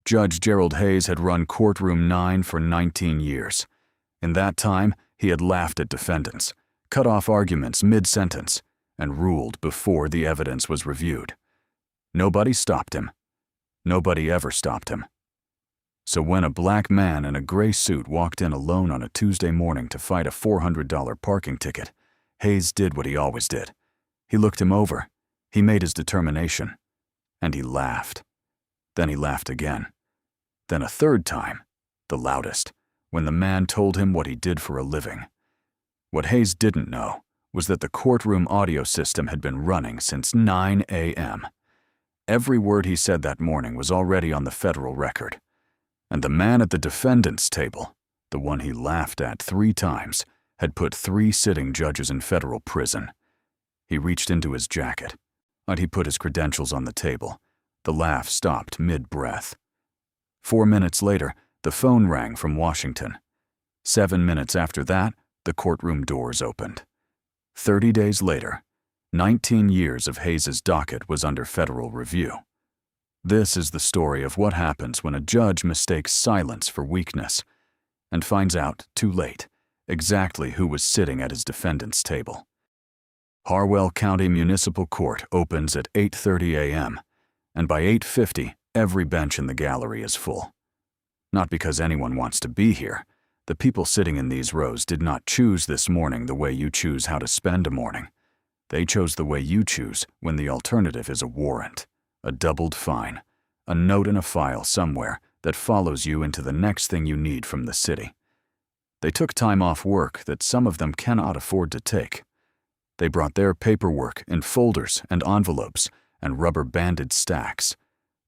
Judge Gerald Hayes had run Courtroom 9 for 19 years. In that time, he had laughed at defendants, cut off arguments mid-sentence, and ruled before the evidence was reviewed. Nobody stopped him. Nobody ever stopped him. So when a black man in a gray suit walked in alone on a Tuesday morning to fight a $400 parking ticket, Hayes did what he always did. He looked him over, he made his determination, and he laughed. Then he laughed again. Then a third time, the loudest, when the man told him what he did for a living. What Hayes didn't know was that the courtroom audio system had been running since 9 a.m. Every word he said that morning was already on the federal record. And the man at the defendant's table, the one he laughed at 3 times, had put 3 sitting judges in federal prison. He reached into his jacket, and he put his credentials on the table. The laugh stopped mid-breath. 4 minutes later, the phone rang from Washington. 7 minutes after that, the courtroom doors opened. 30 days later, 19 years of Hayes's docket was under federal review. This is the story of what happens when a judge mistakes silence for weakness and finds out, too late, exactly who was sitting at his defendant's table. Harwell County Municipal Court opens at 8:30 a.m., and by 8:50, every bench in the gallery is full. Not because anyone wants to be here. The people sitting in these rows did not choose this morning the way you choose how to spend a morning. They chose the way you choose when the alternative is a warrant, a doubled fine, a note in a file somewhere that follows you into the next thing you need from the city. They took time off work that some of them cannot afford to take. They brought their paperwork in folders and envelopes and rubber-banded stacks,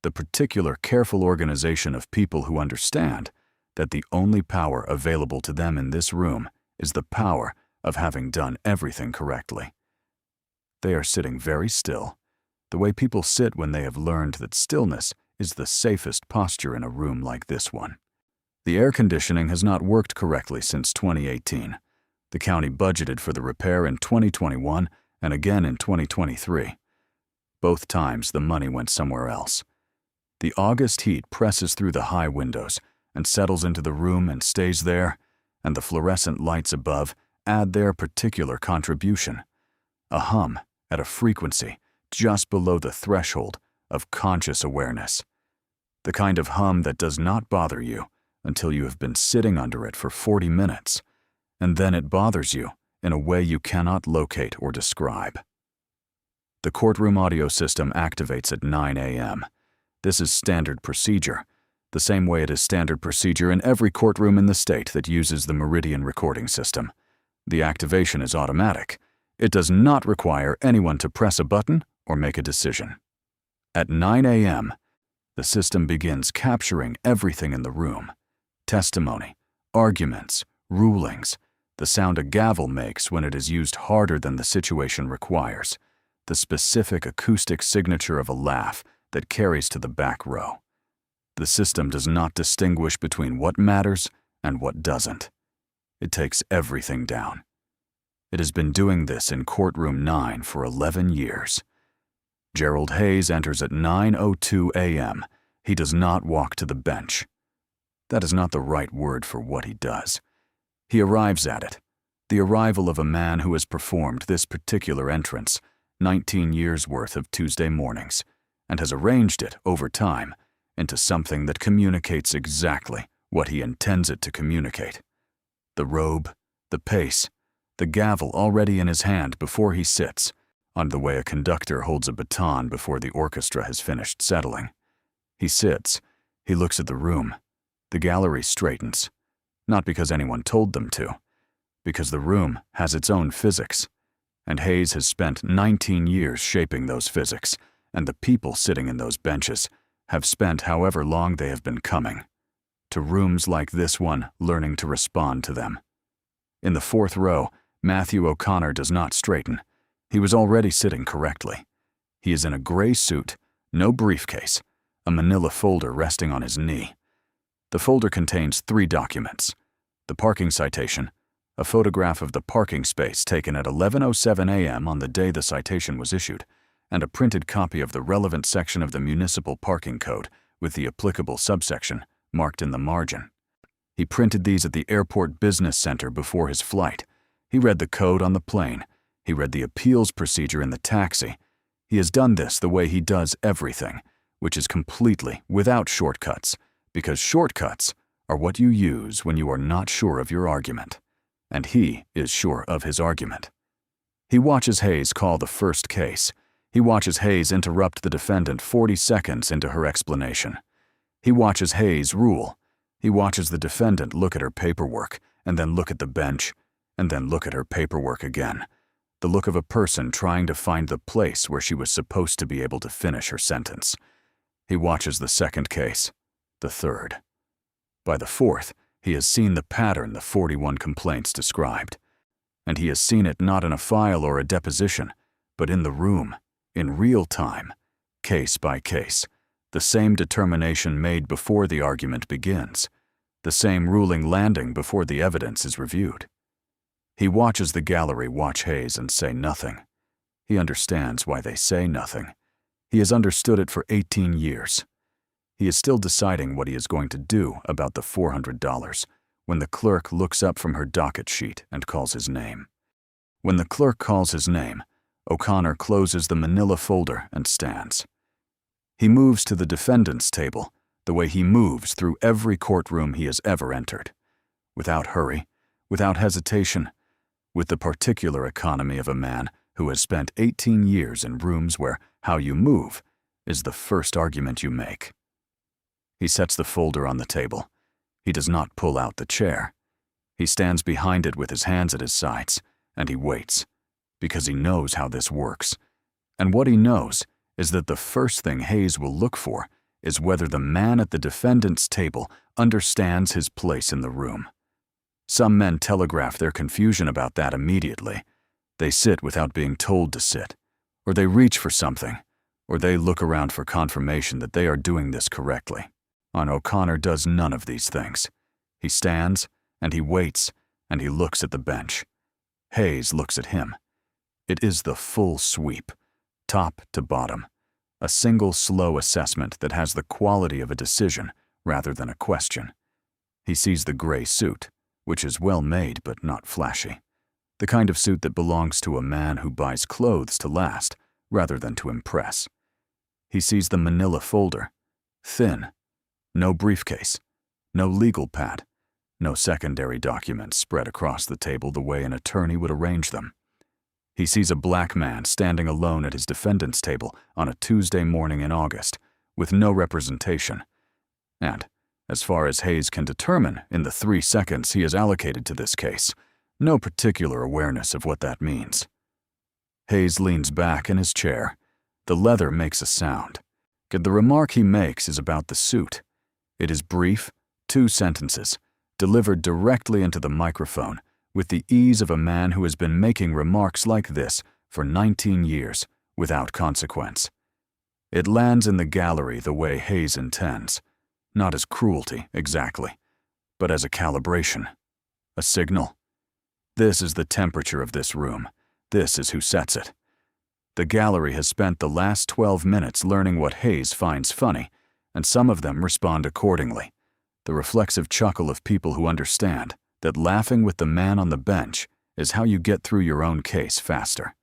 the particular careful organization of people who understand that the only power available to them in this room is the power of having done everything correctly. They are sitting very still, the way people sit when they have learned that stillness is the safest posture in a room like this one. The air conditioning has not worked correctly since 2018. The county budgeted for the repair in 2021 and again in 2023. Both times the money went somewhere else. The August heat presses through the high windows and settles into the room and stays there, and the fluorescent lights above add their particular contribution, a hum at a frequency just below the threshold of conscious awareness. The kind of hum that does not bother you until you have been sitting under it for 40 minutes, and then it bothers you in a way you cannot locate or describe. The courtroom audio system activates at 9 a.m. This is standard procedure, the same way it is standard procedure in every courtroom in the state that uses the Meridian recording system. The activation is automatic. It does not require anyone to press a button or make a decision. At 9 a.m., the system begins capturing everything in the room: testimony, arguments, rulings, the sound a gavel makes when it is used harder than the situation requires, the specific acoustic signature of a laugh that carries to the back row. The system does not distinguish between what matters and what doesn't. It takes everything down. It has been doing this in Courtroom 9 for 11 years. Gerald Hayes enters at 9:02 a.m. He does not walk to the bench. That is not the right word for what he does. He arrives at it, the arrival of a man who has performed this particular entrance 19 years' worth of Tuesday mornings, and has arranged it over time into something that communicates exactly what he intends it to communicate. The robe, the pace, the gavel already in his hand before he sits, on the way a conductor holds a baton before the orchestra has finished settling. He sits, he looks at the room. The gallery straightens, not because anyone told them to, because the room has its own physics, and Hayes has spent 19 years shaping those physics, and the people sitting in those benches have spent however long they have been coming, to rooms like this one learning to respond to them. In the 4th row, Matthew O'Connor does not straighten. He was already sitting correctly. He is in a gray suit, no briefcase, a manila folder resting on his knee. The folder contains 3 documents: the parking citation, a photograph of the parking space taken at 11:07 a.m. on the day the citation was issued, and a printed copy of the relevant section of the Municipal Parking Code, with the applicable subsection marked in the margin. He printed these at the airport business center before his flight. He read the code on the plane. He read the appeals procedure in the taxi. He has done this the way he does everything, which is completely without shortcuts, because shortcuts are what you use when you are not sure of your argument. And he is sure of his argument. He watches Hayes call the first case. He watches Hayes interrupt the defendant 40 seconds into her explanation. He watches Hayes rule. He watches the defendant look at her paperwork, and then look at the bench, and then look at her paperwork again. The look of a person trying to find the place where she was supposed to be able to finish her sentence. He watches the second case, the third. By the fourth, he has seen the pattern the 41 complaints described. And he has seen it not in a file or a deposition, but in the room, in real time, case by case. The same determination made before the argument begins, the same ruling landing before the evidence is reviewed. He watches the gallery watch Hayes and say nothing. He understands why they say nothing. He has understood it for 18 years. He is still deciding what he is going to do about the $400 when the clerk looks up from her docket sheet and calls his name. When the clerk calls his name, O'Connor closes the manila folder and stands. He moves to the defendant's table the way he moves through every courtroom he has ever entered, without hurry, without hesitation, with the particular economy of a man who has spent 18 years in rooms where how you move is the first argument you make. He sets the folder on the table. He does not pull out the chair. He stands behind it with his hands at his sides, and he waits, because he knows how this works. And what he knows is that the first thing Hayes will look for is whether the man at the defendant's table understands his place in the room. Some men telegraph their confusion about that immediately. They sit without being told to sit, or they reach for something, or they look around for confirmation that they are doing this correctly. O'Connor does none of these things. He stands, and he waits, and he looks at the bench. Hayes looks at him. It is the full sweep, top to bottom, a single slow assessment that has the quality of a decision rather than a question. He sees the gray suit, which is well made but not flashy, the kind of suit that belongs to a man who buys clothes to last rather than to impress. He sees the manila folder, thin, no briefcase, no legal pad, no secondary documents spread across the table the way an attorney would arrange them. He sees a black man standing alone at his defendant's table on a Tuesday morning in August, with no representation. And, as far as Hayes can determine in the 3 seconds he has allocated to this case, no particular awareness of what that means. Hayes leans back in his chair. The leather makes a sound. The remark he makes is about the suit. It is brief, 2 sentences, delivered directly into the microphone, with the ease of a man who has been making remarks like this for 19 years without consequence. It lands in the gallery the way Hayes intends, not as cruelty exactly, but as a calibration, a signal. This is the temperature of this room. This is who sets it. The gallery has spent the last 12 minutes learning what Hayes finds funny, and some of them respond accordingly. The reflexive chuckle of people who understand that laughing with the man on the bench is how you get through your own case faster.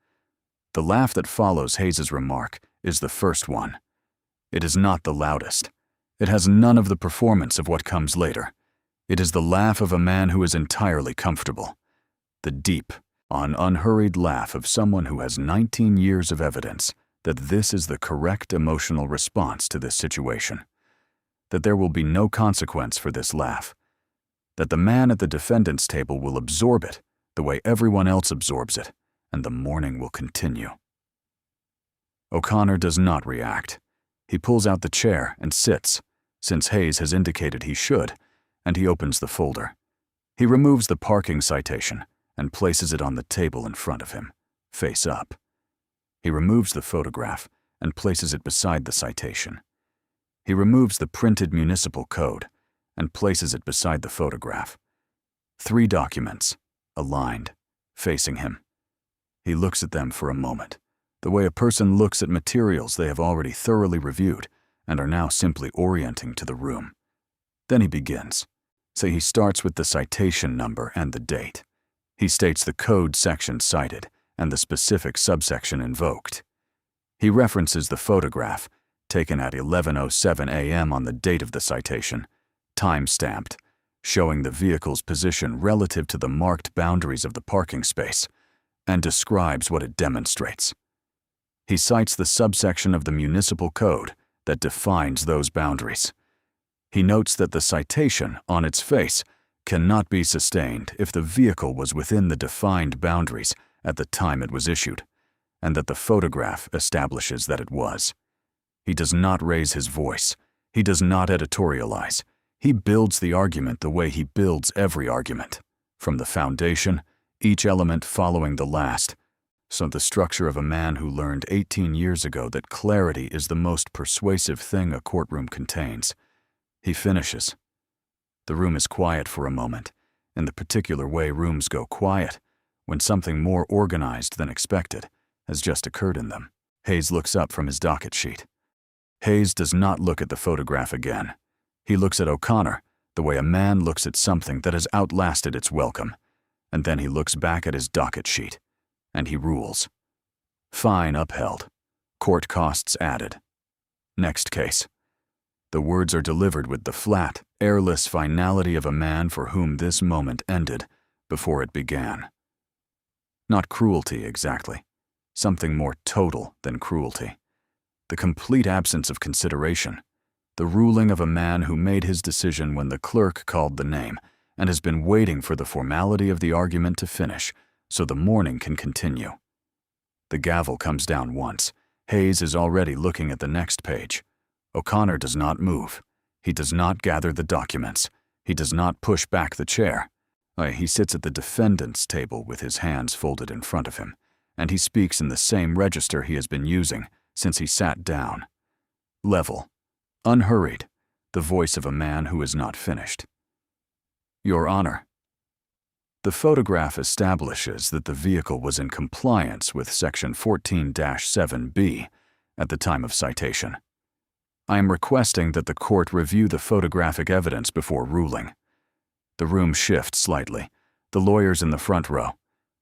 The laugh that follows Hayes's remark is the first one. It is not the loudest. It has none of the performance of what comes later. It is the laugh of a man who is entirely comfortable. The deep, unhurried laugh of someone who has 19 years of evidence that this is the correct emotional response to this situation. That there will be no consequence for this laugh. That the man at the defendant's table will absorb it the way everyone else absorbs it, and the morning will continue. O'Connor does not react. He pulls out the chair and sits, since Hayes has indicated he should, and he opens the folder. He removes the parking citation and places it on the table in front of him, face up. He removes the photograph and places it beside the citation. He removes the printed municipal code and places it beside the photograph. 3 documents, aligned, facing him. He looks at them for a moment, the way a person looks at materials they have already thoroughly reviewed, and are now simply orienting to the room. Then he begins. Say he starts with the citation number and the date. He states the code section cited and the specific subsection invoked. He references the photograph, taken at 11:07 a.m. on the date of the citation, time-stamped, showing the vehicle's position relative to the marked boundaries of the parking space, and describes what it demonstrates. He cites the subsection of the municipal code that defines those boundaries. He notes that the citation, on its face, cannot be sustained if the vehicle was within the defined boundaries at the time it was issued, and that the photograph establishes that it was. He does not raise his voice. He does not editorialize. He builds the argument the way he builds every argument, from the foundation, each element following the last, so the structure of a man who learned 18 years ago that clarity is the most persuasive thing a courtroom contains. He finishes. The room is quiet for a moment, in the particular way rooms go quiet, when something more organized than expected has just occurred in them. Hayes looks up from his docket sheet. Hayes does not look at the photograph again. He looks at O'Connor the way a man looks at something that has outlasted its welcome, and then he looks back at his docket sheet, and he rules. Fine upheld. Court costs added. Next case. The words are delivered with the flat, airless finality of a man for whom this moment ended before it began. Not cruelty, exactly. Something more total than cruelty. The complete absence of consideration. The ruling of a man who made his decision when the clerk called the name and has been waiting for the formality of the argument to finish so the morning can continue. The gavel comes down once. Hayes is already looking at the next page. O'Connor does not move. He does not gather the documents. He does not push back the chair. He sits at the defendant's table with his hands folded in front of him, and he speaks in the same register he has been using since he sat down. Level, unhurried, the voice of a man who is not finished. Your Honor. The photograph establishes that the vehicle was in compliance with Section 14-7B at the time of citation. I am requesting that the court review the photographic evidence before ruling. The room shifts slightly. The lawyers in the front row,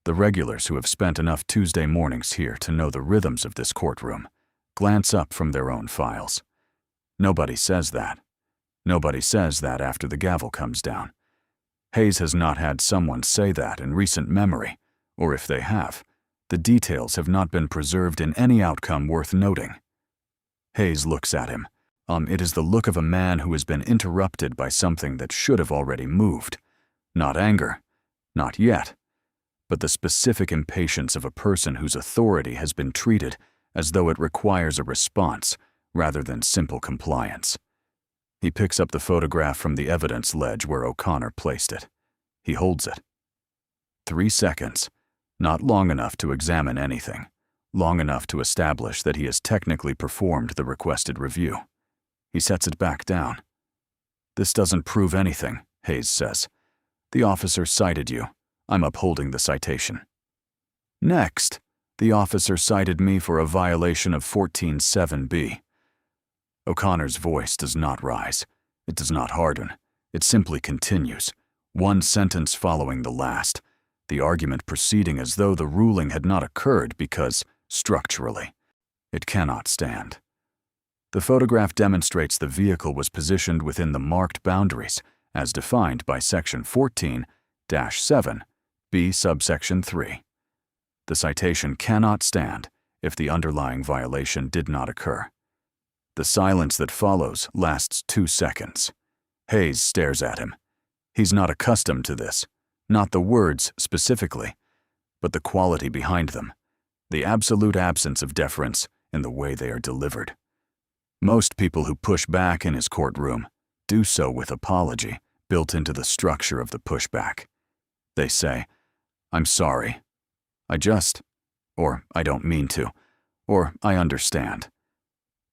the regulars who have spent enough Tuesday mornings here to know the rhythms of this courtroom, glance up from their own files. Nobody says that. Nobody says that after the gavel comes down. Hayes has not had someone say that in recent memory, or if they have, the details have not been preserved in any outcome worth noting. Hayes looks at him. It is the look of a man who has been interrupted by something that should have already moved. Not anger, not yet, but the specific impatience of a person whose authority has been treated as though it requires a response rather than simple compliance. He picks up the photograph from the evidence ledge where O'Connor placed it. He holds it. 3 seconds, not long enough to examine anything, long enough to establish that he has technically performed the requested review. He sets it back down. This doesn't prove anything, Hayes says. The officer cited you. I'm upholding the citation. Next, the officer cited me for a violation of 14-7B. O'Connor's voice does not rise. It does not harden. It simply continues, one sentence following the last, the argument proceeding as though the ruling had not occurred because, structurally, it cannot stand. The photograph demonstrates the vehicle was positioned within the marked boundaries as defined by Section 14-7B subsection 3. The citation cannot stand if the underlying violation did not occur. The silence that follows lasts 2 seconds. Hayes stares at him. He's not accustomed to this, not the words specifically, but the quality behind them, the absolute absence of deference in the way they are delivered. Most people who push back in his courtroom do so with apology built into the structure of the pushback. They say, I'm sorry. Or I don't mean to, or I understand.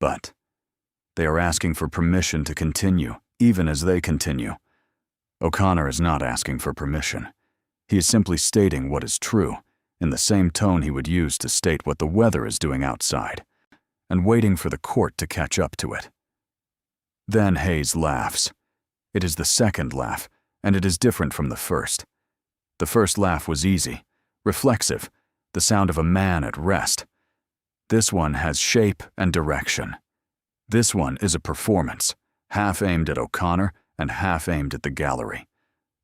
But they are asking for permission to continue, even as they continue. O'Connor is not asking for permission. He is simply stating what is true, in the same tone he would use to state what the weather is doing outside, and waiting for the court to catch up to it. Then Hayes laughs. It is the second laugh, and it is different from the first. The first laugh was easy, reflexive, the sound of a man at rest. This one has shape and direction. This one is a performance, half aimed at O'Connor and half aimed at the gallery.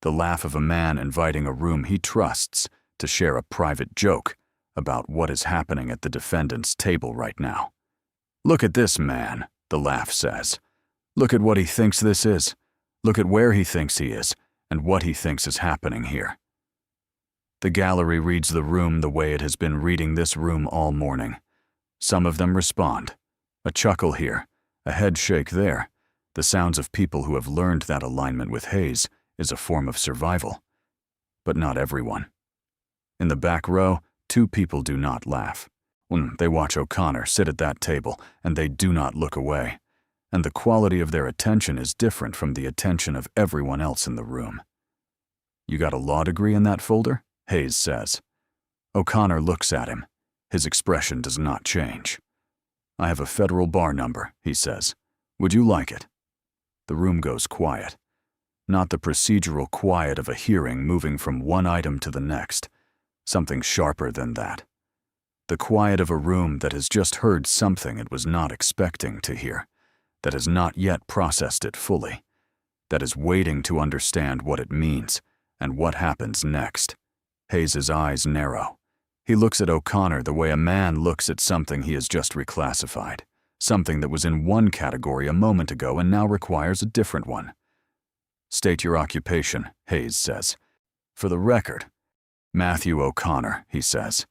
The laugh of a man inviting a room he trusts to share a private joke about what is happening at the defendant's table right now. "Look at this man," the laugh says. "Look at what he thinks this is. Look at where he thinks he is and what he thinks is happening here." The gallery reads the room the way it has been reading this room all morning. Some of them respond. A chuckle here, a head shake there, the sounds of people who have learned that alignment with Hayes is a form of survival. But not everyone. In the back row, 2 people do not laugh. They watch O'Connor sit at that table, and they do not look away. And the quality of their attention is different from the attention of everyone else in the room. "You got a law degree in that folder?" Hayes says. O'Connor looks at him. His expression does not change. "I have a federal bar number," he says. "Would you like it?" The room goes quiet. Not the procedural quiet of a hearing moving from one item to the next. Something sharper than that. The quiet of a room that has just heard something it was not expecting to hear, that has not yet processed it fully, that is waiting to understand what it means and what happens next. Hayes's eyes narrow. He looks at O'Connor the way a man looks at something he has just reclassified, something that was in one category a moment ago and now requires a different one. "State your occupation," Hayes says. "For the record." "Matthew O'Connor," he says.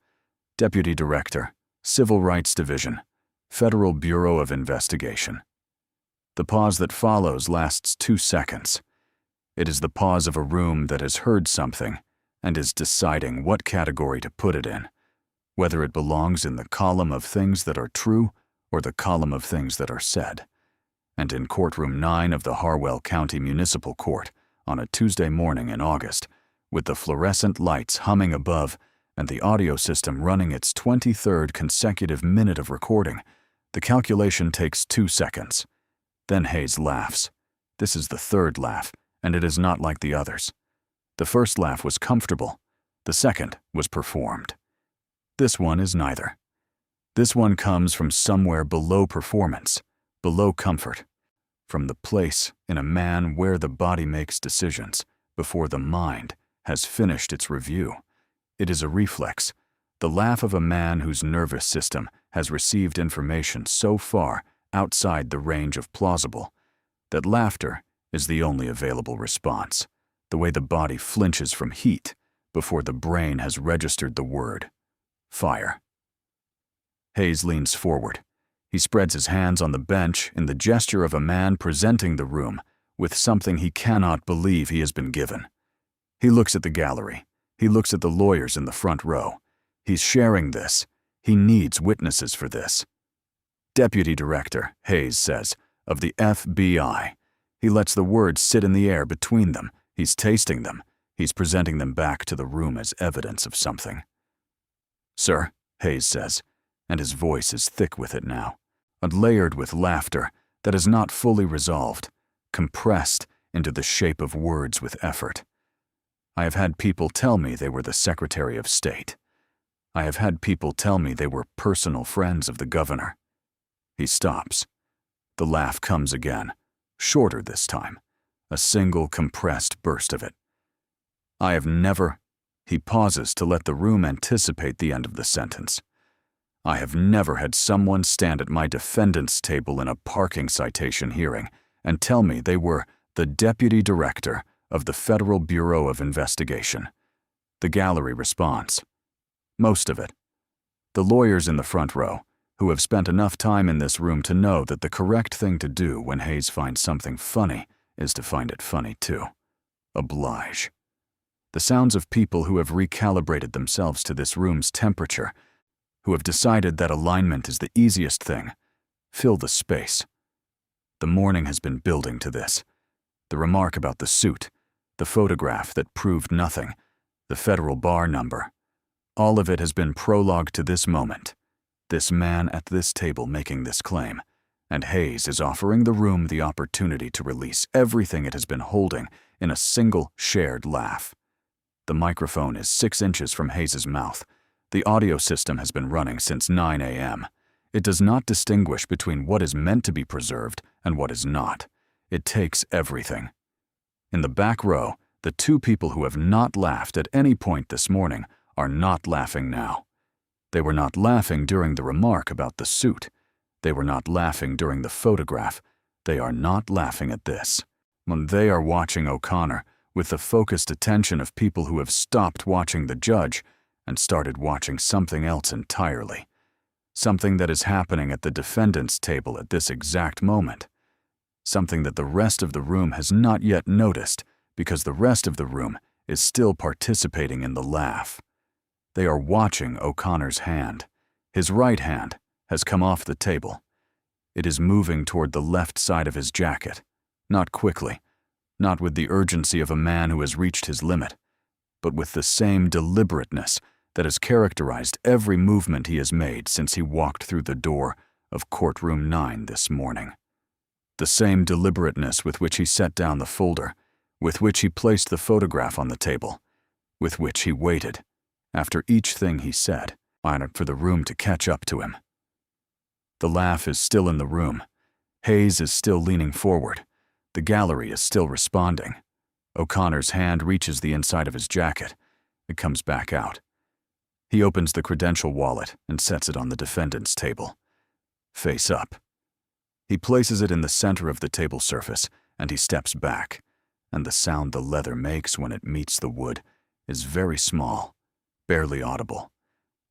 "Deputy Director, Civil Rights Division, Federal Bureau of Investigation." The pause that follows lasts 2 seconds. It is the pause of a room that has heard something and is deciding what category to put it in, whether it belongs in the column of things that are true or the column of things that are said. And in courtroom 9 of the Harwell County Municipal Court on a Tuesday morning in August, with the fluorescent lights humming above and the audio system running its 23rd consecutive minute of recording, the calculation takes 2 seconds. Then Hayes laughs. This is the third laugh, and it is not like the others. The first laugh was comfortable. The second was performed. This one is neither. This one comes from somewhere below performance, below comfort, from the place in a man where the body makes decisions before the mind has finished its review. It is a reflex, the laugh of a man whose nervous system has received information so far outside the range of plausible that laughter is the only available response, the way the body flinches from heat before the brain has registered the word fire. Hayes leans forward. He spreads his hands on the bench in the gesture of a man presenting the room with something he cannot believe he has been given. He looks at the gallery. He looks at the lawyers in the front row. He's sharing this. He needs witnesses for this. "Deputy Director," Hayes says, "of the FBI." He lets the words sit in the air between them. He's tasting them. He's presenting them back to the room as evidence of something. "Sir," Hayes says, and his voice is thick with it now, and layered with laughter that is not fully resolved, compressed into the shape of words with effort. "I have had people tell me they were the Secretary of State. I have had people tell me they were personal friends of the governor." He stops. The laugh comes again, shorter this time, a single compressed burst of it. "I have never—" He pauses to let the room anticipate the end of the sentence. "I have never had someone stand at my defendant's table in a parking citation hearing and tell me they were the Deputy Director of the Federal Bureau of Investigation." The gallery responds. Most of it. The lawyers in the front row, who have spent enough time in this room to know that the correct thing to do when Hayes finds something funny is to find it funny too. Oblige. The sounds of people who have recalibrated themselves to this room's temperature, who have decided that alignment is the easiest thing, fill the space. The morning has been building to this. The remark about the suit, the photograph that proved nothing, the federal bar number. All of it has been prologue to this moment, this man at this table making this claim, and Hayes is offering the room the opportunity to release everything it has been holding in a single shared laugh. The microphone is 6 inches from Hayes's mouth. The audio system has been running since 9 a.m. It does not distinguish between what is meant to be preserved and what is not. It takes everything. In the back row, the 2 people who have not laughed at any point this morning are not laughing now. They were not laughing during the remark about the suit. They were not laughing during the photograph. They are not laughing at this. When they are watching O'Connor with the focused attention of people who have stopped watching the judge and started watching something else entirely. Something that is happening at the defendant's table at this exact moment. Something that the rest of the room has not yet noticed because the rest of the room is still participating in the laugh. They are watching O'Connor's hand. His right hand has come off the table. It is moving toward the left side of his jacket, not quickly, not with the urgency of a man who has reached his limit, but with the same deliberateness that has characterized every movement he has made since he walked through the door of courtroom 9 this morning. The same deliberateness with which he set down the folder, with which he placed the photograph on the table, with which he waited, after each thing he said, for the room to catch up to him. The laugh is still in the room. Hayes is still leaning forward. The gallery is still responding. O'Connor's hand reaches the inside of his jacket. It comes back out. He opens the credential wallet and sets it on the defendant's table. Face up. He places it in the center of the table surface, and he steps back, and the sound the leather makes when it meets the wood is very small, barely audible,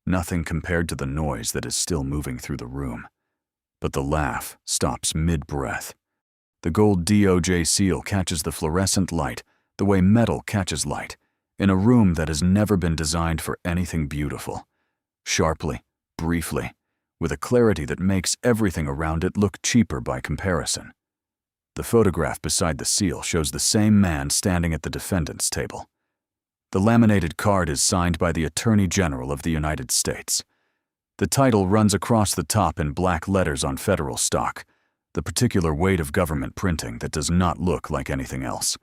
nothing compared to the noise that is still moving through the room. But the laugh stops mid-breath. The gold DOJ seal catches the fluorescent light the way metal catches light, in a room that has never been designed for anything beautiful. Sharply, briefly, with a clarity that makes everything around it look cheaper by comparison. The photograph beside the seal shows the same man standing at the defendant's table. The laminated card is signed by the Attorney General of the United States. The title runs across the top in black letters on federal stock, the particular weight of government printing that does not look like anything else.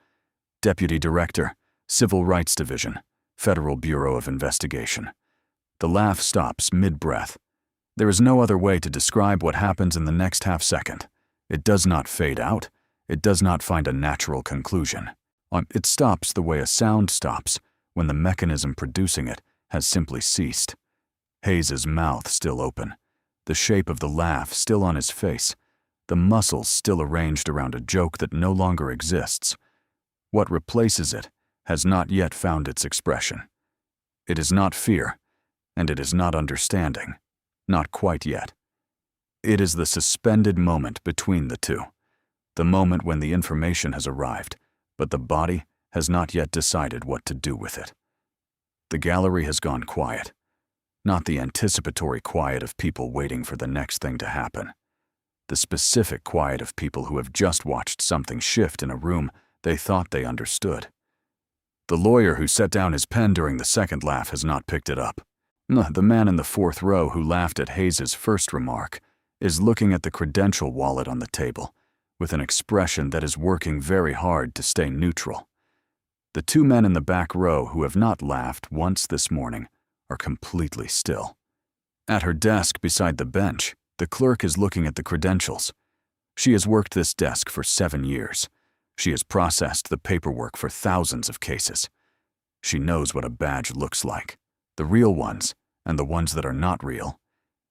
Deputy Director, Civil Rights Division, Federal Bureau of Investigation. The laugh stops mid-breath. There is no other way to describe what happens in the next half-second. It does not fade out. It does not find a natural conclusion. It stops the way a sound stops when the mechanism producing it has simply ceased. Hayes's mouth still open, the shape of the laugh still on his face, the muscles still arranged around a joke that no longer exists. What replaces it has not yet found its expression. It is not fear, and it is not understanding, not quite yet. It is the suspended moment between the two, the moment when the information has arrived, but the body has not yet decided what to do with it. The gallery has gone quiet, not the anticipatory quiet of people waiting for the next thing to happen, the specific quiet of people who have just watched something shift in a room they thought they understood. The lawyer who set down his pen during the second laugh has not picked it up. The man in the fourth row who laughed at Hayes's first remark is looking at the credential wallet on the table with an expression that is working very hard to stay neutral. The 2 men in the back row who have not laughed once this morning are completely still. At her desk beside the bench, the clerk is looking at the credentials. She has worked this desk for 7 years. She has processed the paperwork for thousands of cases. She knows what a badge looks like, the real ones and the ones that are not real.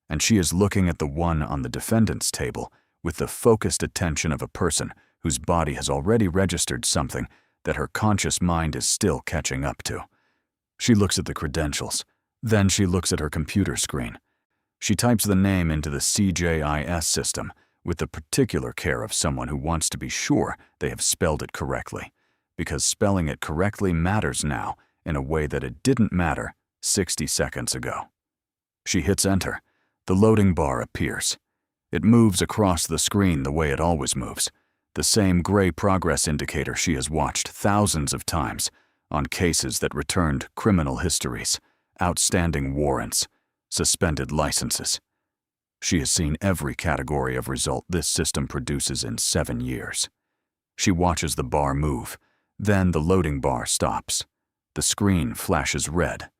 And she is looking at the one on the defendant's table with the focused attention of a person whose body has already registered something that her conscious mind is still catching up to. She looks at the credentials. Then she looks at her computer screen. She types the name into the CJIS system with the particular care of someone who wants to be sure they have spelled it correctly, because spelling it correctly matters now in a way that it didn't matter 60 seconds ago. She hits enter. The loading bar appears. It moves across the screen the way it always moves, the same gray progress indicator she has watched thousands of times on cases that returned criminal histories, outstanding warrants, suspended licenses. She has seen every category of result this system produces in 7 years. She watches the bar move, then the loading bar stops. The screen flashes red.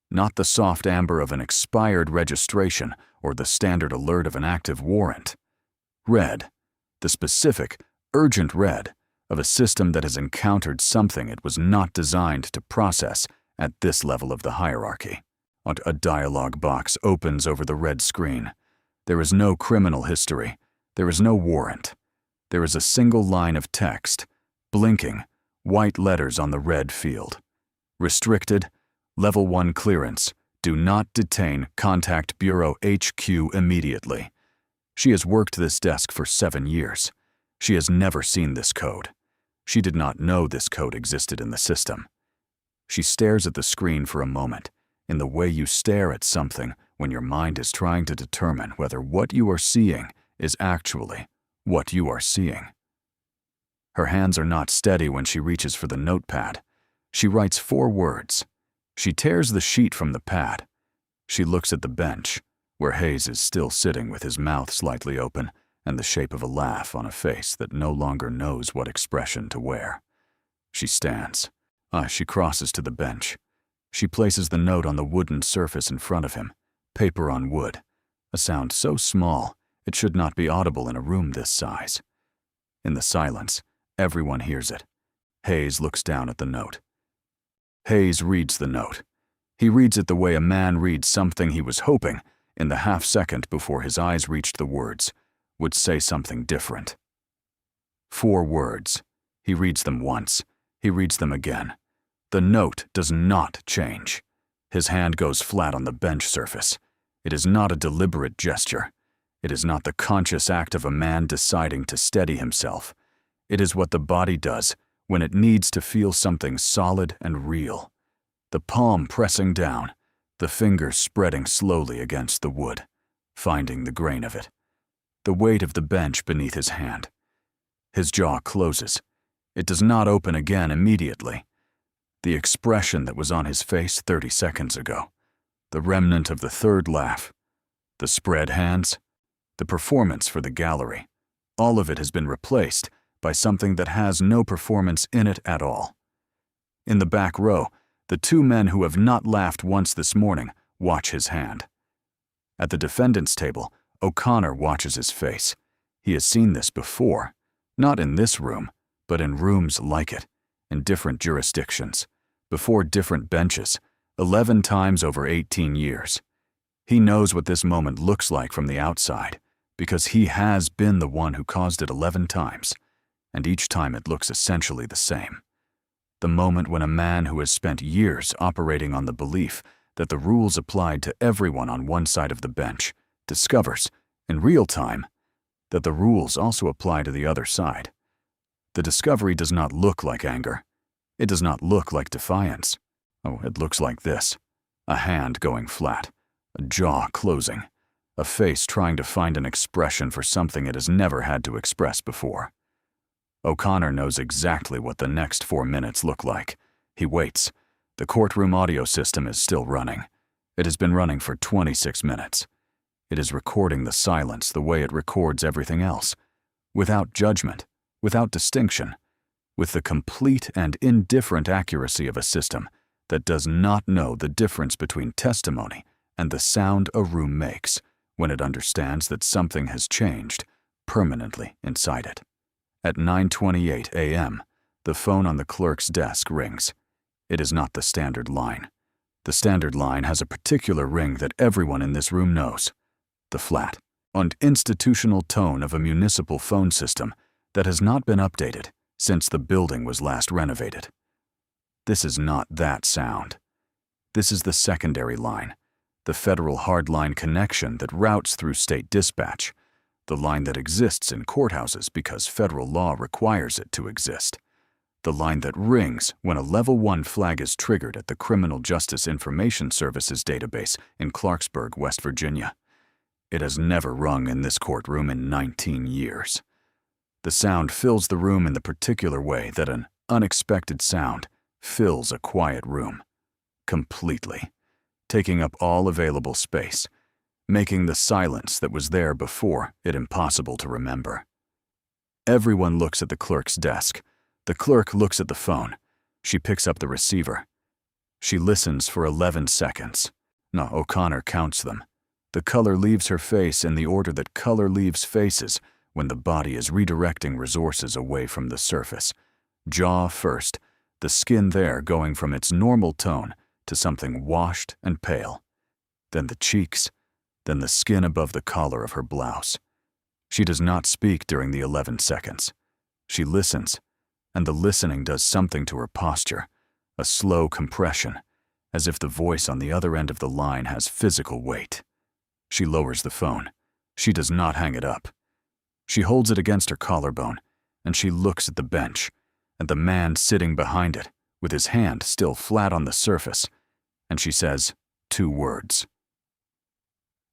Not the soft amber of an expired registration or the standard alert of an active warrant. Red, the specific, urgent red of a system that has encountered something it was not designed to process at this level of the hierarchy. A dialog box opens over the red screen. There is no criminal history. There is no warrant. There is a single line of text, blinking, white letters on the red field. Restricted, Level 1 clearance. Do not detain. Contact Bureau HQ immediately. She has worked this desk for 7 years. She has never seen this code. She did not know this code existed in the system. She stares at the screen for a moment, in the way you stare at something when your mind is trying to determine whether what you are seeing is actually what you are seeing. Her hands are not steady when she reaches for the notepad. She writes 4 words. She tears the sheet from the pad. She looks at the bench, where Hayes is still sitting with his mouth slightly open and the shape of a laugh on a face that no longer knows what expression to wear. She stands. She crosses to the bench. She places the note on the wooden surface in front of him, paper on wood, a sound so small it should not be audible in a room this size. In the silence, everyone hears it. Hayes looks down at the note. Hayes reads the note. He reads it the way a man reads something he was hoping, in the half-second before his eyes reached the words, would say something different. 4 words. He reads them once. He reads them again. The note does not change. His hand goes flat on the bench surface. It is not a deliberate gesture. It is not the conscious act of a man deciding to steady himself. It is what the body does when it needs to feel something solid and real. The palm pressing down, the fingers spreading slowly against the wood, finding the grain of it. The weight of the bench beneath his hand. His jaw closes. It does not open again immediately. The expression that was on his face 30 seconds ago. The remnant of the third laugh. The spread hands. The performance for the gallery. All of it has been replaced by something that has no performance in it at all. In the back row, the 2 men who have not laughed once this morning watch his hand. At the defendant's table, O'Connor watches his face. He has seen this before, not in this room, but in rooms like it, in different jurisdictions, before different benches, 11 times over 18 years. He knows what this moment looks like from the outside, because he has been the one who caused it 11 times, and each time it looks essentially the same. The moment when a man who has spent years operating on the belief that the rules applied to everyone on one side of the bench discovers, in real time, that the rules also apply to the other side. The discovery does not look like anger. It does not look like defiance. It looks like this: a hand going flat, a jaw closing, a face trying to find an expression for something it has never had to express before. O'Connor knows exactly what the next 4 minutes look like. He waits. The courtroom audio system is still running. It has been running for 26 minutes. It is recording the silence the way it records everything else, without judgment, without distinction, with the complete and indifferent accuracy of a system that does not know the difference between testimony and the sound a room makes when it understands that something has changed permanently inside it. At 9:28 a.m., the phone on the clerk's desk rings. It is not the standard line. The standard line has a particular ring that everyone in this room knows: the flat and institutional tone of a municipal phone system that has not been updated since the building was last renovated. This is not that sound. This is the secondary line, the federal hardline connection that routes through state dispatch, the line that exists in courthouses because federal law requires it to exist, the line that rings when a Level 1 flag is triggered at the Criminal Justice Information Services database in Clarksburg, West Virginia. It has never rung in this courtroom in 19 years. The sound fills the room in the particular way that an unexpected sound fills a quiet room, completely, taking up all available space, making the silence that was there before it impossible to remember. Everyone looks at the clerk's desk. The clerk looks at the phone. She picks up the receiver. She listens for 11 seconds. No, O'Connor counts them. The color leaves her face in the order that color leaves faces when the body is redirecting resources away from the surface. Jaw first, the skin there going from its normal tone to something washed and pale. Then the cheeks, then the skin above the collar of her blouse. She does not speak during the 11 seconds. She listens, and the listening does something to her posture, a slow compression, as if the voice on the other end of the line has physical weight. She lowers the phone. She does not hang it up. She holds it against her collarbone, and she looks at the bench, and the man sitting behind it, with his hand still flat on the surface, and she says 2 words.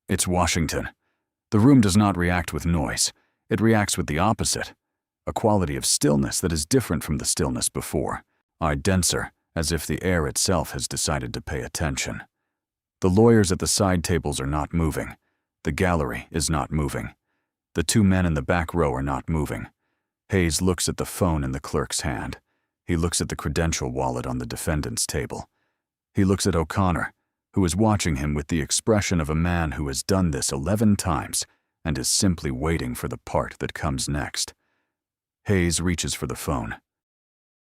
It's Washington. The room does not react with noise. It reacts with the opposite, a quality of stillness that is different from the stillness before, denser, as if the air itself has decided to pay attention. The lawyers at the side tables are not moving. The gallery is not moving. The 2 men in the back row are not moving. Hayes looks at the phone in the clerk's hand. He looks at the credential wallet on the defendant's table. He looks at O'Connor, who is watching him with the expression of a man who has done this 11 times and is simply waiting for the part that comes next. Hayes reaches for the phone.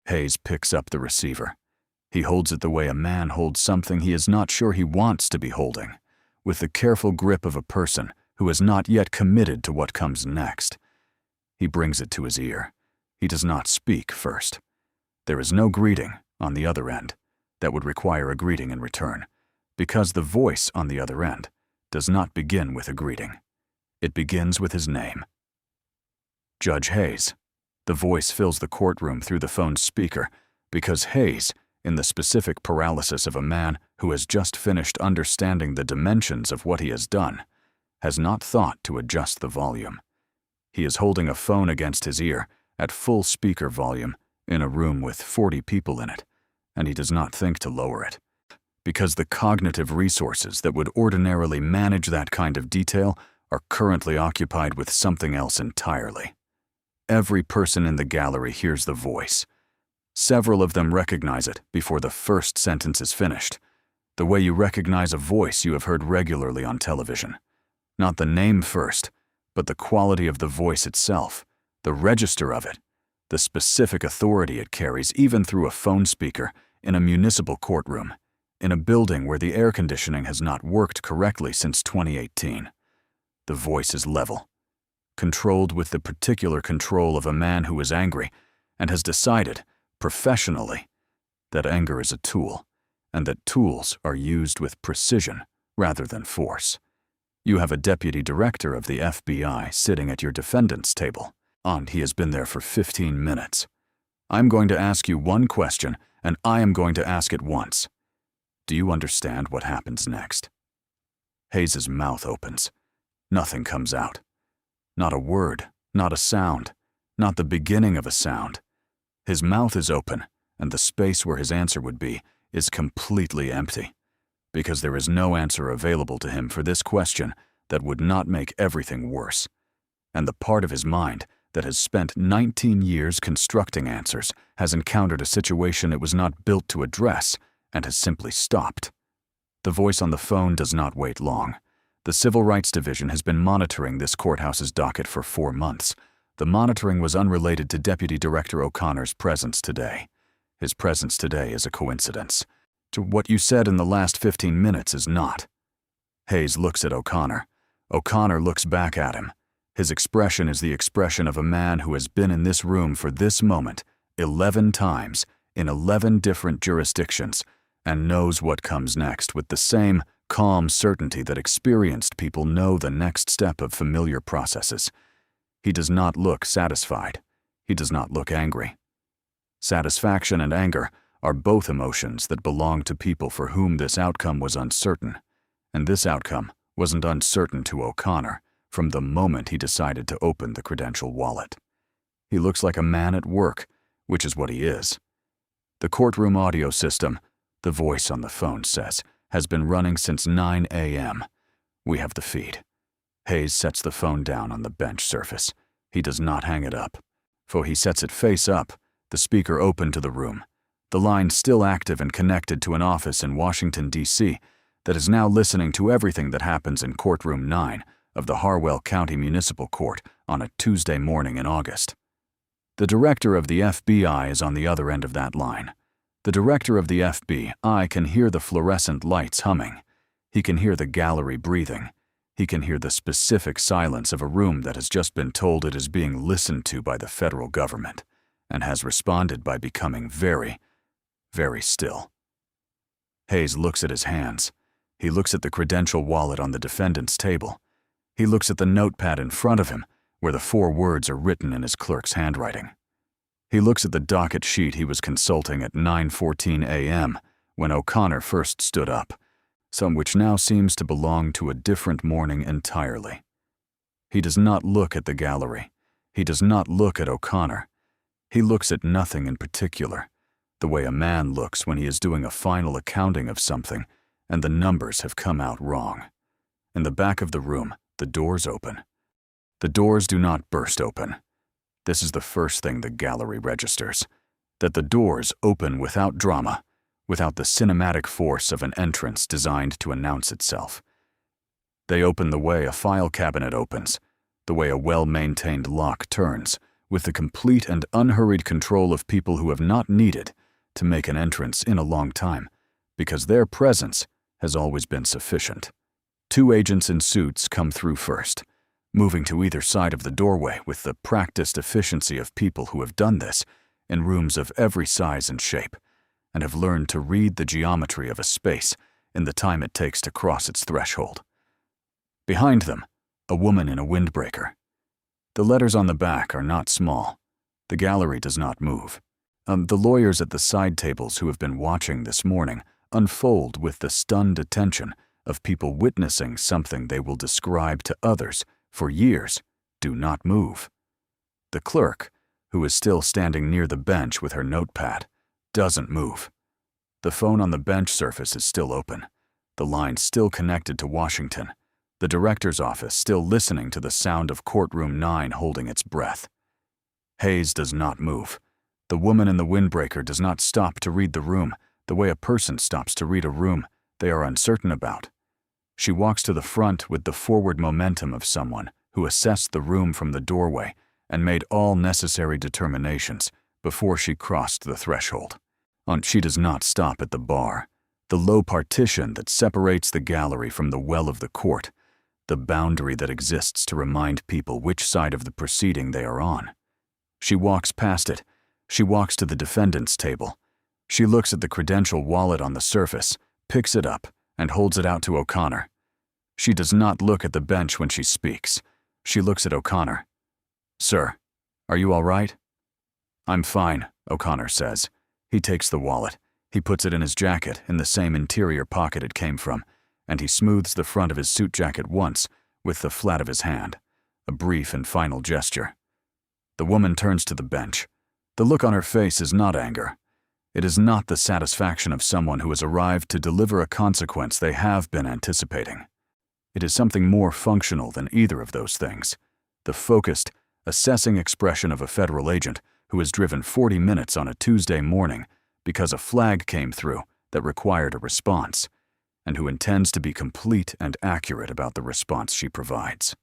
Hayes picks up the receiver. He holds it the way a man holds something he is not sure he wants to be holding, with the careful grip of a person who has not yet committed to what comes next. He brings it to his ear. He does not speak first. There is no greeting on the other end that would require a greeting in return, because the voice on the other end does not begin with a greeting. It begins with his name. Judge Hayes. The voice fills the courtroom through the phone's speaker because Hayes, in the specific paralysis of a man who has just finished understanding the dimensions of what he has done, has not thought to adjust the volume. He is holding a phone against his ear at full speaker volume in a room with 40 people in it, and he does not think to lower it, because the cognitive resources that would ordinarily manage that kind of detail are currently occupied with something else entirely. Every person in the gallery hears the voice. Several of them recognize it before the first sentence is finished, the way you recognize a voice you have heard regularly on television. Not the name first, but the quality of the voice itself, the register of it, the specific authority it carries even through a phone speaker in a municipal courtroom, in a building where the air conditioning has not worked correctly since 2018. The voice is level, controlled with the particular control of a man who is angry and has decided, professionally, that anger is a tool, and that tools are used with precision rather than force. You have a deputy director of the FBI sitting at your defendant's table, and he has been there for 15 minutes. I'm going to ask you one question, and I am going to ask it once. Do you understand what happens next? Hayes's mouth opens. Nothing comes out. Not a word, not a sound, not the beginning of a sound. His mouth is open, and the space where his answer would be is completely empty, because there is no answer available to him for this question that would not make everything worse. And the part of his mind that has spent 19 years constructing answers has encountered a situation it was not built to address and has simply stopped. The voice on the phone does not wait long. The Civil Rights Division has been monitoring this courthouse's docket for 4 months. The monitoring was unrelated to Deputy Director O'Connor's presence today. His presence today is a coincidence. To what you said in the last 15 minutes is not. Hayes looks at O'Connor. O'Connor looks back at him. His expression is the expression of a man who has been in this room for this moment 11 times in 11 different jurisdictions and knows what comes next with the same calm certainty that experienced people know the next step of familiar processes. He does not look satisfied. He does not look angry. Satisfaction and anger are both emotions that belong to people for whom this outcome was uncertain, and this outcome wasn't uncertain to O'Connor from the moment he decided to open the credential wallet. He looks like a man at work, which is what he is. The courtroom audio system, the voice on the phone says, has been running since 9 a.m. We have the feed. Hayes sets the phone down on the bench surface. He does not hang it up, for he sets it face up, the speaker open to the room, the line still active and connected to an office in Washington, D.C. that is now listening to everything that happens in courtroom 9 of the Harwell County Municipal Court on a Tuesday morning in August. The director of the FBI is on the other end of that line. The director of the FBI can hear the fluorescent lights humming. He can hear the gallery breathing. He can hear the specific silence of a room that has just been told it is being listened to by the federal government and has responded by becoming very, very still. Hayes looks at his hands. He looks at the credential wallet on the defendant's table. He looks at the notepad in front of him, where the 4 words are written in his clerk's handwriting. He looks at the docket sheet he was consulting at 9:14 a.m. when O'Connor first stood up, some which now seems to belong to a different morning entirely. He does not look at the gallery. He does not look at O'Connor. He looks at nothing in particular, the way a man looks when he is doing a final accounting of something and the numbers have come out wrong. In the back of the room, the doors open. The doors do not burst open. This is the first thing the gallery registers, that the doors open without drama, without the cinematic force of an entrance designed to announce itself. They open the way a file cabinet opens, the way a well-maintained lock turns, with the complete and unhurried control of people who have not needed to make an entrance in a long time, because their presence has always been sufficient. 2 agents in suits come through first, moving to either side of the doorway with the practiced efficiency of people who have done this in rooms of every size and shape, and have learned to read the geometry of a space in the time it takes to cross its threshold. Behind them, a woman in a windbreaker. The letters on the back are not small. The gallery does not move. The lawyers at the side tables who have been watching this morning unfold with the stunned attention of people witnessing something they will describe to others for years, do not move. The clerk, who is still standing near the bench with her notepad, doesn't move. The phone on the bench surface is still open, the line still connected to Washington, the director's office still listening to the sound of courtroom 9 holding its breath. Hayes does not move. The woman in the windbreaker does not stop to read the room the way a person stops to read a room they are uncertain about. She walks to the front with the forward momentum of someone who assessed the room from the doorway and made all necessary determinations before she crossed the threshold. She does not stop at the bar, the low partition that separates the gallery from the well of the court, the boundary that exists to remind people which side of the proceeding they are on. She walks past it. She walks to the defendant's table. She looks at the credential wallet on the surface, picks it up, and holds it out to O'Connor. She does not look at the bench when she speaks. She looks at O'Connor. "Sir, are you all right?" "I'm fine," O'Connor says. He takes the wallet. He puts it in his jacket in the same interior pocket it came from, and he smooths the front of his suit jacket once with the flat of his hand, a brief and final gesture. The woman turns to the bench. The look on her face is not anger. It is not the satisfaction of someone who has arrived to deliver a consequence they have been anticipating. It is something more functional than either of those things. The focused, assessing expression of a federal agent who has driven 40 minutes on a Tuesday morning because a flag came through that required a response, and who intends to be complete and accurate about the response she provides.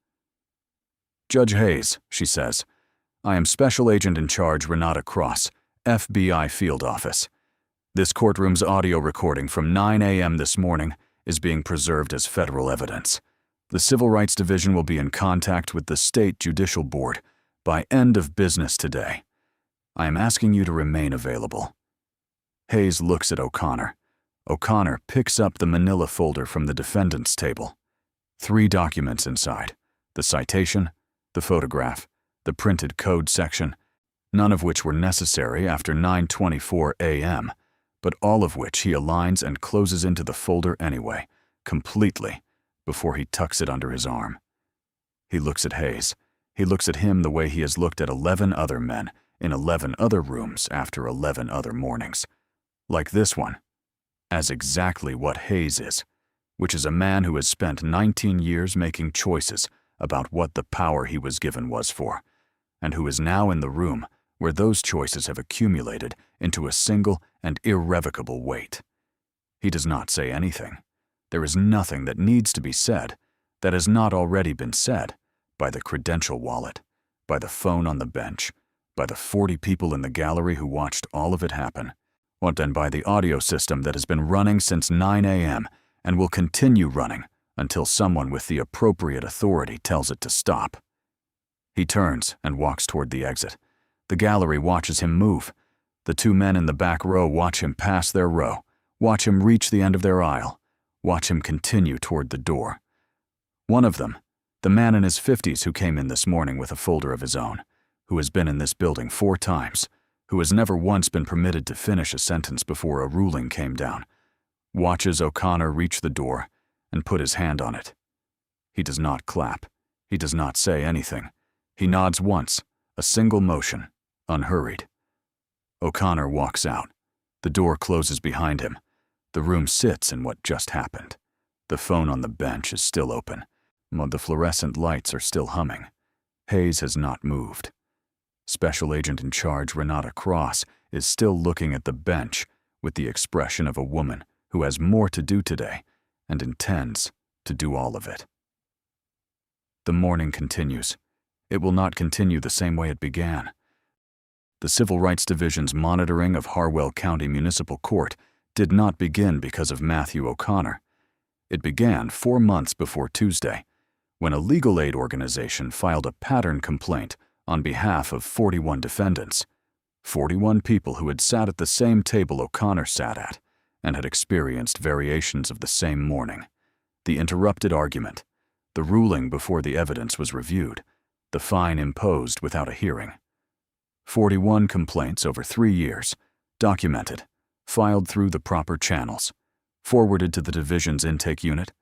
"Judge Hayes," she says, "I am Special Agent in Charge Renata Cross, FBI Field Office. This courtroom's audio recording from 9 a.m. this morning is being preserved as federal evidence. The Civil Rights Division will be in contact with the State Judicial Board by end of business today. I am asking you to remain available." Hayes looks at O'Connor. O'Connor picks up the manila folder from the defendant's table. 3 documents inside: the citation, the photograph, the printed code section, none of which were necessary after 9:24 a.m., but all of which he aligns and closes into the folder anyway, completely, before he tucks it under his arm. He looks at Hayes. He looks at him the way he has looked at 11 other men in 11 other rooms after 11 other mornings, like this one, as exactly what Hayes is, which is a man who has spent 19 years making choices about what the power he was given was for, and who is now in the room where those choices have accumulated into a single and irrevocable weight. He does not say anything. There is nothing that needs to be said that has not already been said by the credential wallet, by the phone on the bench, by the 40 people in the gallery who watched all of it happen, and by the audio system that has been running since 9 a.m. and will continue running until someone with the appropriate authority tells it to stop. He turns and walks toward the exit. The gallery watches him move. The two men in the back row watch him pass their row, watch him reach the end of their aisle, watch him continue toward the door. One of them, the man in his 50s who came in this morning with a folder of his own, who has been in this building 4 times, who has never once been permitted to finish a sentence before a ruling came down, watches O'Connor reach the door and put his hand on it. He does not clap. He does not say anything. He nods once, a single motion, unhurried. O'Connor walks out. The door closes behind him. The room sits in what just happened. The phone on the bench is still open. The fluorescent lights are still humming. Hayes has not moved. Special Agent in Charge Renata Cross is still looking at the bench with the expression of a woman who has more to do today and intends to do all of it. The morning continues. It will not continue the same way it began. The Civil Rights Division's monitoring of Harwell County Municipal Court did not begin because of Matthew O'Connor. It began 4 months before Tuesday, when a legal aid organization filed a pattern complaint on behalf of 41 defendants, 41 people who had sat at the same table O'Connor sat at and had experienced variations of the same morning. The interrupted argument, the ruling before the evidence was reviewed, the fine imposed without a hearing. 41 complaints over 3 years, documented, filed through the proper channels, forwarded to the division's intake unit,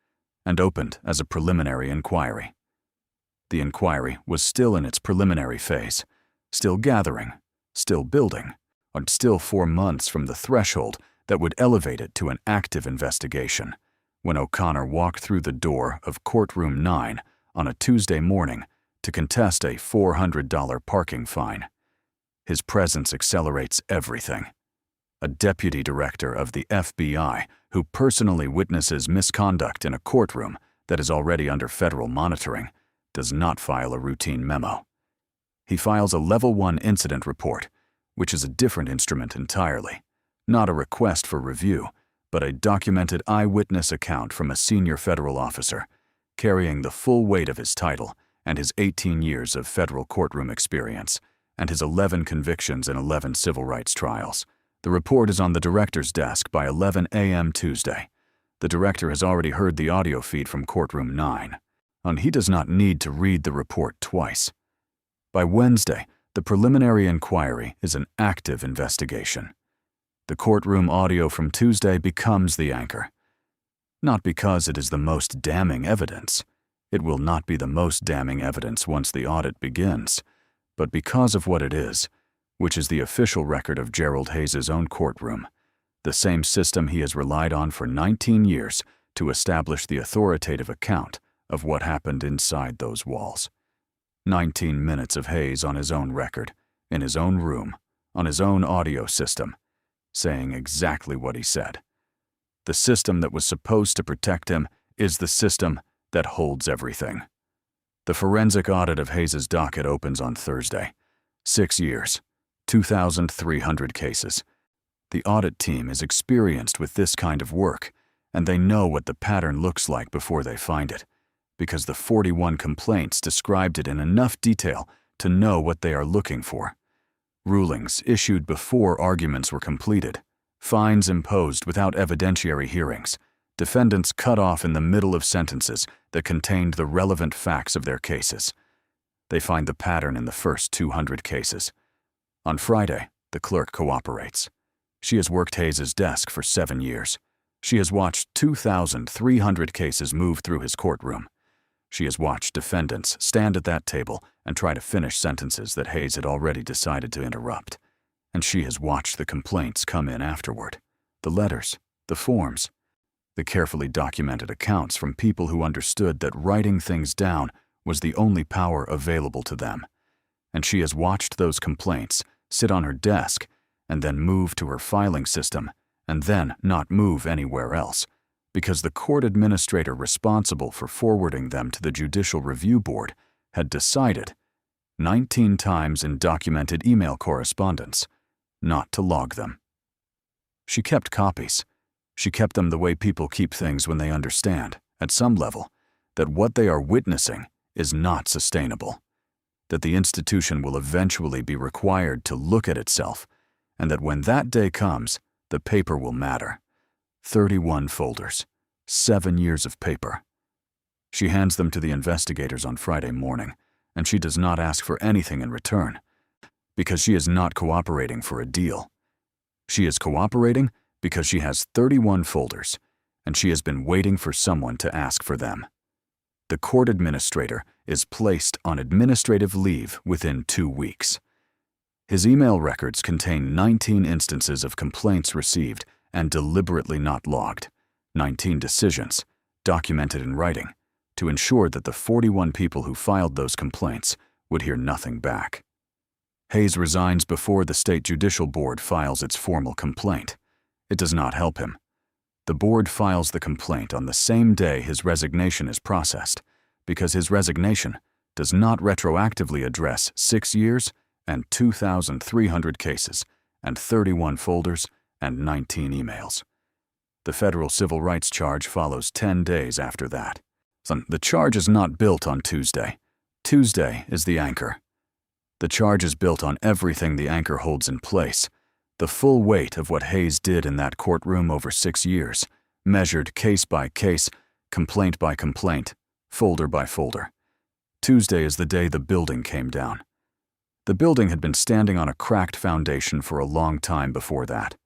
and opened as a preliminary inquiry. The inquiry was still in its preliminary phase, still gathering, still building, and still 4 months from the threshold that would elevate it to an active investigation, when O'Connor walked through the door of courtroom 9 on a Tuesday morning to contest a $400 parking fine. His presence accelerates everything. A deputy director of the FBI who personally witnesses misconduct in a courtroom that is already under federal monitoring does not file a routine memo. He files a Level 1 incident report, which is a different instrument entirely, not a request for review, but a documented eyewitness account from a senior federal officer, carrying the full weight of his title and his 18 years of federal courtroom experience, and his 11 convictions in 11 civil rights trials. The report is on the director's desk by 11 a.m. Tuesday. The director has already heard the audio feed from courtroom 9, and he does not need to read the report twice. By Wednesday, the preliminary inquiry is an active investigation. The courtroom audio from Tuesday becomes the anchor. Not because it is the most damning evidence. It will not be the most damning evidence once the audit begins, but because of what it is, which is the official record of Gerald Hayes' own courtroom, the same system he has relied on for 19 years to establish the authoritative account of what happened inside those walls. 19 minutes of Hayes on his own record, in his own room, on his own audio system, saying exactly what he said. The system that was supposed to protect him is the system that holds everything. The forensic audit of Hayes' docket opens on Thursday. 6 years, 2,300 cases. The audit team is experienced with this kind of work, and they know what the pattern looks like before they find it, because the 41 complaints described it in enough detail to know what they are looking for. Rulings issued before arguments were completed, fines imposed without evidentiary hearings, defendants cut off in the middle of sentences that contained the relevant facts of their cases. They find the pattern in the first 200 cases. On Friday, the clerk cooperates. She has worked Hayes' desk for 7 years. She has watched 2,300 cases move through his courtroom. She has watched defendants stand at that table and try to finish sentences that Hayes had already decided to interrupt. And she has watched the complaints come in afterward, the letters, the forms. The carefully documented accounts from people who understood that writing things down was the only power available to them. And she has watched those complaints sit on her desk and then move to her filing system and then not move anywhere else, because the court administrator responsible for forwarding them to the Judicial Review Board had decided, 19 times in documented email correspondence, not to log them. She kept copies. She kept them the way people keep things when they understand, at some level, that what they are witnessing is not sustainable, that the institution will eventually be required to look at itself, and that when that day comes, the paper will matter. 31 folders, 7 years of paper. She hands them to the investigators on Friday morning, and she does not ask for anything in return, because she is not cooperating for a deal. She is cooperating because she has 31 folders, and she has been waiting for someone to ask for them. The court administrator is placed on administrative leave within 2 weeks. His email records contain 19 instances of complaints received and deliberately not logged, 19 decisions, documented in writing, to ensure that the 41 people who filed those complaints would hear nothing back. Hayes resigns before the State Judicial Board files its formal complaint. It does not help him. The board files the complaint on the same day his resignation is processed, because his resignation does not retroactively address 6 years and 2,300 cases and 31 folders and 19 emails. The federal civil rights charge follows 10 days after that. The charge is not built on Tuesday. Tuesday is the anchor. The charge is built on everything the anchor holds in place, the full weight of what Hayes did in that courtroom over 6 years, measured case by case, complaint by complaint, folder by folder. Tuesday is the day the building came down. The building had been standing on a cracked foundation for a long time before that.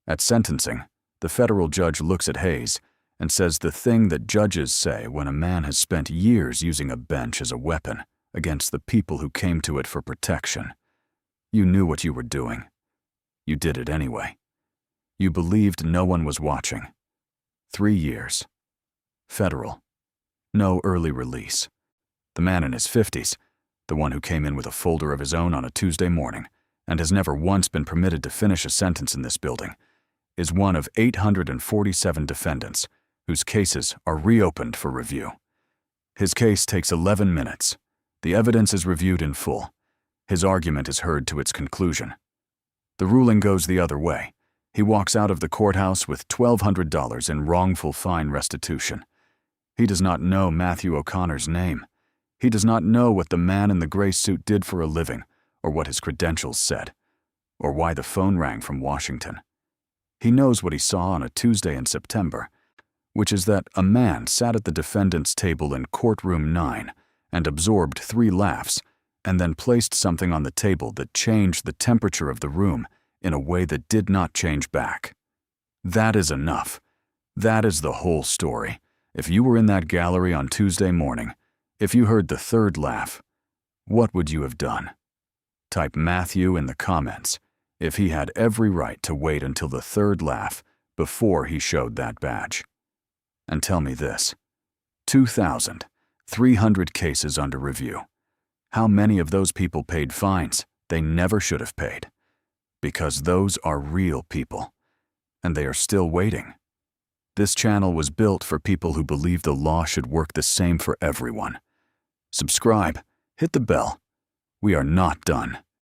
At sentencing, the federal judge looks at Hayes and says the thing that judges say when a man has spent years using a bench as a weapon against the people who came to it for protection. You knew what you were doing. You did it anyway. You believed no one was watching. 3 years. Federal. No early release. The man in his 50s, the one who came in with a folder of his own on a Tuesday morning and has never once been permitted to finish a sentence in this building, is one of 847 defendants whose cases are reopened for review. His case takes 11 minutes. The evidence is reviewed in full. His argument is heard to its conclusion. The ruling goes the other way. He walks out of the courthouse with $1,200 in wrongful fine restitution. He does not know Matthew O'Connor's name. He does not know what the man in the gray suit did for a living, or what his credentials said, or why the phone rang from Washington. He knows what he saw on a Tuesday in September, which is that a man sat at the defendant's table in courtroom 9 and absorbed 3 laughs, and then placed something on the table that changed the temperature of the room in a way that did not change back. That is enough. That is the whole story. If you were in that gallery on Tuesday morning, if you heard the 3rd laugh, what would you have done? Type Matthew in the comments if he had every right to wait until the 3rd laugh before he showed that badge. And tell me this: 2,300 cases under review. How many of those people paid fines they never should have paid? Because those are real people, and they are still waiting. This channel was built for people who believe the law should work the same for everyone. Subscribe, hit the bell. We are not done.